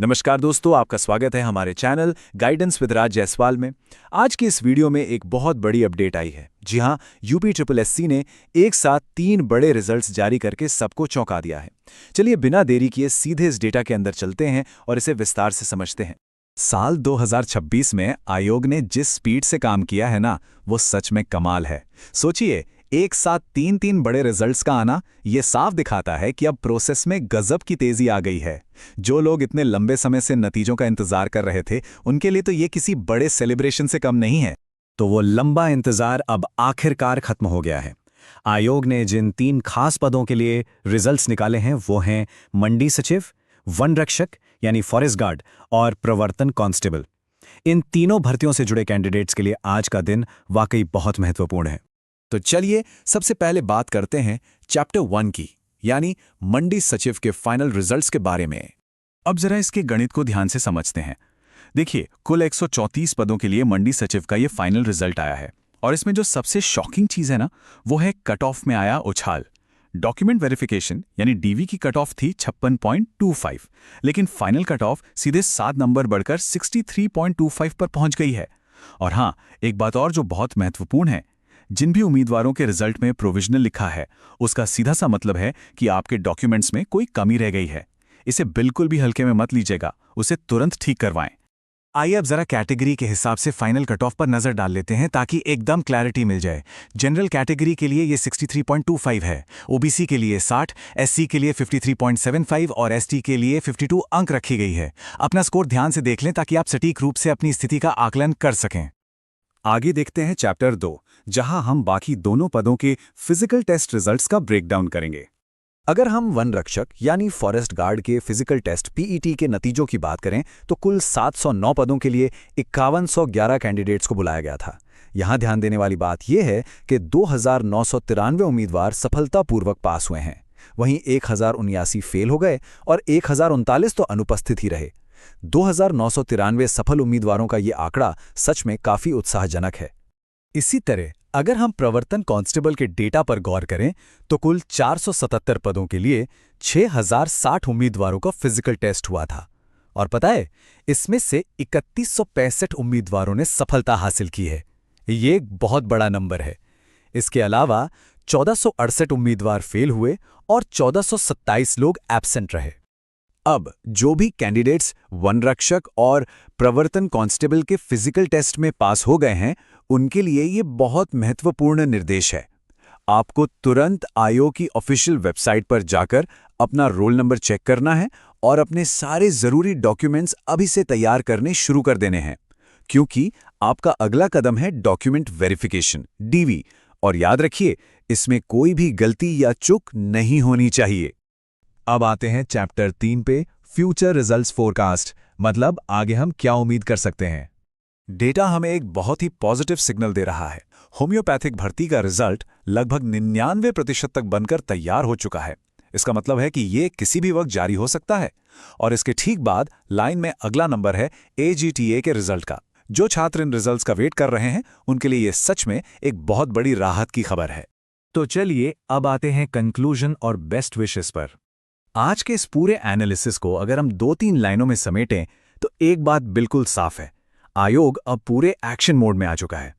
नमस्कार दोस्तों, आपका स्वागत है हमारे चैनल गाइडेंस विद राज जायसवाल में। आज की इस वीडियो में एक बहुत बड़ी अपडेट आई है। जी हां, यूपीएससी ने एक साथ 3 बड़े रिजल्ट्स जारी करके सबको चौंका दिया है। चलिए बिना देरी किए सीधे इस डेटा के अंदर चलते हैं और इसे विस्तार से समझते हैं। साल 2026 में आयोग ने जिस स्पीड से काम किया है ना, वो सच में कमाल है। सोचिए, एक साथ 3 बड़े रिजल्ट्स का आना, ये साफ दिखाता है कि अब प्रोसेस में गजब की तेजी आ गई है। जो लोग इतने लंबे समय से नतीजों का इंतजार कर रहे थे, उनके लिए तो ये किसी बड़े सेलिब्रेशन से कम नहीं है। तो वो लंबा इंतजार अब आखिरकार खत्म हो गया है। आयोग ने जिन 3 खास पदों के लिए रिजल्ट्स निकाले हैं, वो हैं मंडी सचिव, वन रक्षक यानी फॉरेस्ट गार्ड और प्रवर्तन कांस्टेबल। इन तीनों भर्तियों से जुड़े कैंडिडेट्स के लिए आज का दिन वाकई बहुत महत्वपूर्ण है। तो चलिए सबसे पहले बात करते हैं चैप्टर 1 की, यानी मंडी सचिव के फाइनल रिजल्ट्स के बारे में। अब जरा इसके गणित को ध्यान से समझते हैं। देखिए, कुल 134 पदों के लिए मंडी सचिव का ये फाइनल रिजल्ट आया है, और इसमें जो सबसे शॉकिंग चीज है ना, वो है कट ऑफ में आया उछाल। डॉक्यूमेंट वेरिफिकेशन यानी डीवी की कट ऑफ थी 56.25, लेकिन फाइनल कट ऑफ सीधे 7 नंबर बढ़कर 63.25 पर पहुंच गई है। और हाँ, एक बात और जो बहुत महत्वपूर्ण है, जिन भी उम्मीदवारों के रिजल्ट में प्रोविजनल लिखा है, उसका सीधा सा मतलब है कि आपके डॉक्यूमेंट्स में कोई कमी रह गई है। इसे बिल्कुल भी हल्के में मत लीजिएगा, उसे तुरंत ठीक करवाएं। आइए अब जरा कैटेगरी के हिसाब से फाइनल कट ऑफ पर नजर डाल लेते हैं, ताकि एकदम क्लैरिटी मिल जाए। जनरल कैटेगरी के लिए ये 63.25 है, ओबीसी के लिए 60, एससी के लिए 53.75 और एसटी के लिए 52 अंक रखी गई है। अपना स्कोर ध्यान से देख लें ताकि आप सटीक रूप से अपनी स्थिति का आकलन कर सकें। आगे देखते हैं चैप्टर 2, जहां हम बाकी दोनों पदों के फिजिकल टेस्ट रिजल्ट्स का ब्रेकडाउन करेंगे। अगर हम वन रक्षक यानी फॉरेस्ट गार्ड के फिजिकल टेस्ट पीईटी के नतीजों की बात करें, तो कुल 709 पदों के लिए 5111 कैंडिडेट्स को बुलाया गया था। यहां ध्यान देने वाली बात यह है कि 2993 उम्मीदवार सफलतापूर्वक पास हुए हैं। वहीं 1079 फेल हो गए और 1039 तो अनुपस्थित ही रहे। 2993 सफल उम्मीदवारों का ये आंकड़ा सच में काफी उत्साहजनक है। इसी तरह अगर हम प्रवर्तन कांस्टेबल के डेटा पर गौर करें, तो कुल 477 पदों के लिए 6060 उम्मीदवारों का फिजिकल टेस्ट हुआ था। और पता है, इसमें से 3165 उम्मीदवारों ने सफलता हासिल की है। ये एक बहुत बड़ा नंबर है। इसके अलावा 1468 उम्मीदवार फेल हुए और 1427 लोग एब्सेंट रहे। अब जो भी कैंडिडेट्स वन रक्षक और प्रवर्तन कांस्टेबल के फिजिकल टेस्ट में पास हो गए हैं, उनके लिए ये बहुत महत्वपूर्ण निर्देश है। आपको तुरंत आयोग की ऑफिशियल वेबसाइट पर जाकर अपना रोल नंबर चेक करना है और अपने सारे जरूरी डॉक्यूमेंट्स अभी से तैयार करने शुरू कर देने हैं, क्योंकि आपका अगला कदम है डॉक्यूमेंट वेरिफिकेशन डीवी। और याद रखिए, इसमें कोई भी गलती या चूक नहीं होनी चाहिए। अब आते हैं चैप्टर 3 पे, फ्यूचर रिजल्ट्स फोरकास्ट, मतलब आगे हम क्या उम्मीद कर सकते हैं। डेटा हमें एक बहुत ही पॉजिटिव सिग्नल दे रहा है। होम्योपैथिक भर्ती का रिजल्ट लगभग 99% तक बनकर तैयार हो चुका है। इसका मतलब है कि ये किसी भी वक्त जारी हो सकता है। और इसके ठीक बाद लाइन में अगला नंबर है एजीटीए के रिजल्ट का। जो छात्र इन रिजल्ट्स का वेट कर रहे हैं, उनके लिए ये सच में एक बहुत बड़ी राहत की खबर है। तो चलिए अब आते हैं कंक्लूजन और बेस्ट विशेस पर। आज के इस पूरे एनालिसिस को अगर हम 2-3 लाइनों में समेटें, तो एक बात बिल्कुल साफ है, आयोग अब पूरे एक्शन मोड में आ चुका है।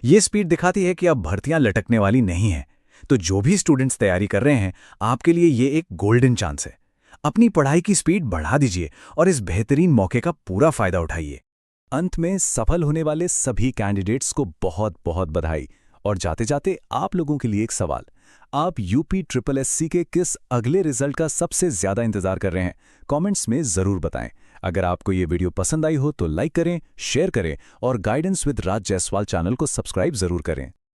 ये स्पीड दिखाती है कि अब भर्तियां लटकने वाली नहीं हैं। तो जो भी स्टूडेंट्स तैयारी कर रहे हैं, आपके लिए ये एक गोल्डन चांस है। अपनी पढ़ाई की स्पीड बढ़ा दीजिए और इस बेहतरीन मौके का पूरा फायदा उठाइए। अंत में सफल होने वाले सभी कैंडिडेट्स को बहुत बहुत बधाई। और जाते जाते आप लोगों के लिए एक सवाल, आप यूपीएससी के किस अगले रिजल्ट का सबसे ज्यादा इंतजार कर रहे हैं? कमेंट्स में जरूर बताएं। अगर आपको ये वीडियो पसंद आई हो तो लाइक करें, शेयर करें और guidance with Raj Jaiswal channel को सब्सक्राइब जरूर करें।